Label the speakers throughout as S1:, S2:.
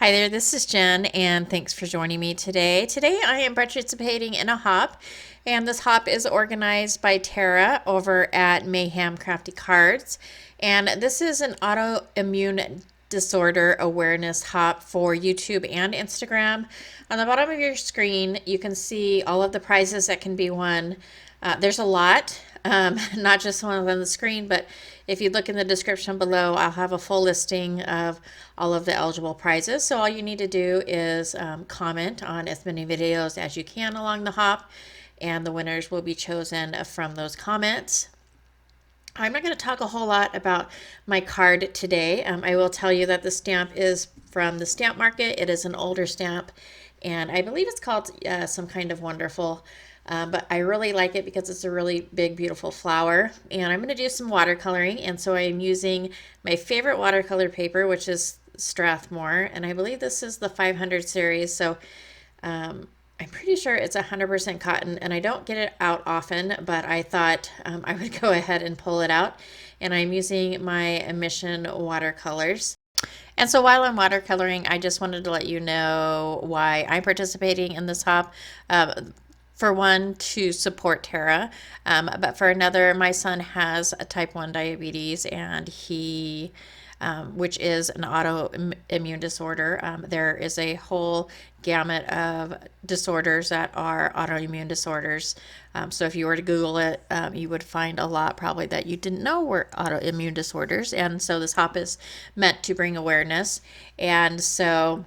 S1: Hi there, this is Jen, and thanks for joining me today. Today I am participating in a hop, and this hop is organized by Tara over at Mayhem Crafty Cards. And this is an autoimmune disorder awareness hop for YouTube and Instagram. On the bottom of your screen, you can see all of the prizes that can be won. There's a lot, not just one on the screen, but if you look in the description below, I'll have a full listing of all of the eligible prizes. So all you need to do is comment on as many videos as you can along the hop, and the winners will be chosen from those comments. I'm not going to talk a whole lot about my card today. I will tell you that the stamp is from the stamp market. It is an older stamp, and I believe it's called Some Kind of Wonderful. But I really like it because it's a really big, beautiful flower. And I'm going to do some watercoloring. And so I'm using my favorite watercolor paper, which is Strathmore. And I believe this is the 500 series. So I'm pretty sure it's 100% cotton. And I don't get it out often, but I thought I would go ahead and pull it out. And I'm using my Mission watercolors. And so while I'm watercoloring, I just wanted to let you know why I'm participating in this hop. For one, to support Tara, but for another, my son has a type 1 diabetes, and he, which is an autoimmune disorder. There is a whole gamut of disorders that are autoimmune disorders. So if you were to Google it, you would find a lot probably that you didn't know were autoimmune disorders. And so this hop is meant to bring awareness. And so,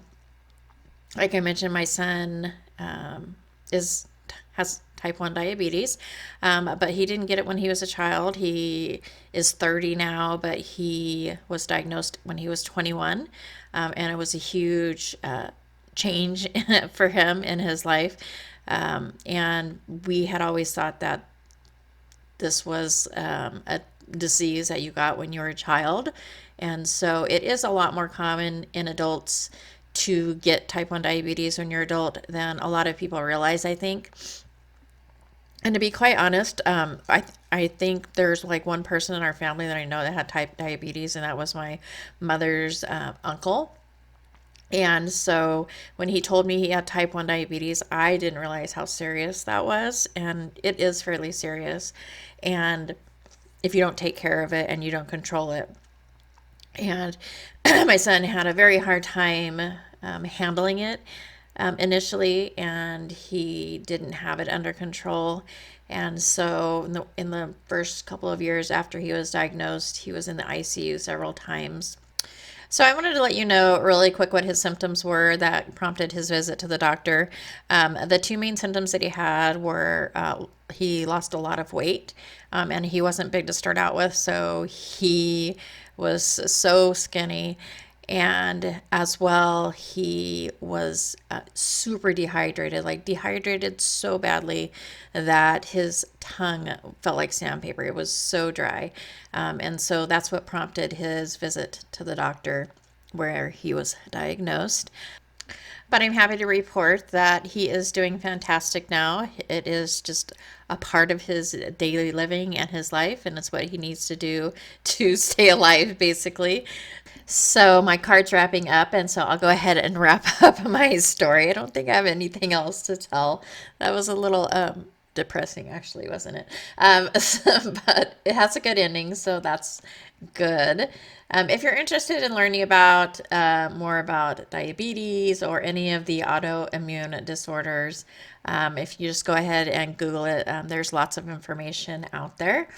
S1: like I mentioned, my son has type 1 diabetes, but he didn't get it when he was a child. He is 30 now, but he was diagnosed when he was 21, and it was a huge change for him in his life. And we had always thought that this was a disease that you got when you were a child. And so it is a lot more common in adults to get type 1 diabetes when you're adult than a lot of people realize, I think. And to be quite honest, I think there's like one person in our family that I know that had type diabetes, and that was my mother's uncle. And so when he told me he had type 1 diabetes, I didn't realize how serious that was. And it is fairly serious. And if you don't take care of it and you don't control it. And my son had a very hard time handling it initially, and he didn't have it under control. And so in the first couple of years after he was diagnosed, he was in the ICU several times. So I wanted to let you know really quick what his symptoms were that prompted his visit to the doctor. The two main symptoms that he had were he lost a lot of weight, and he wasn't big to start out with, so he was so skinny. And as well, he was super dehydrated, like dehydrated so badly that his tongue felt like sandpaper. It was so dry. And so that's what prompted his visit to the doctor where he was diagnosed. But I'm happy to report that he is doing fantastic now. It is just a part of his daily living and his life, and it's what he needs to do to stay alive, basically. So my card's wrapping up, and so I'll go ahead and wrap up my story. I don't think I have anything else to tell. That was a little depressing, actually, wasn't it? But it has a good ending, so that's good. If you're interested in learning about more about diabetes or any of the autoimmune disorders, if you just go ahead and Google it, there's lots of information out there.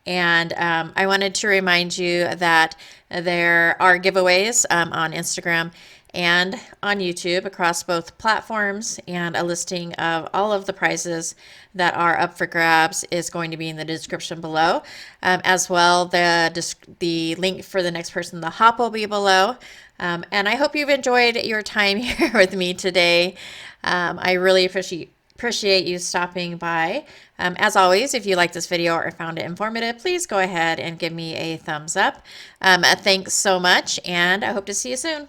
S1: And I wanted to remind you that there are giveaways on Instagram and on YouTube across both platforms, and a listing of all of the prizes that are up for grabs is going to be in the description below. As well, the link for the next person, the hop, will be below. And I hope you've enjoyed your time here with me today. I really appreciate you stopping by. As always, if you like this video or found it informative, please go ahead and give me a thumbs up. Thanks so much, and I hope to see you soon.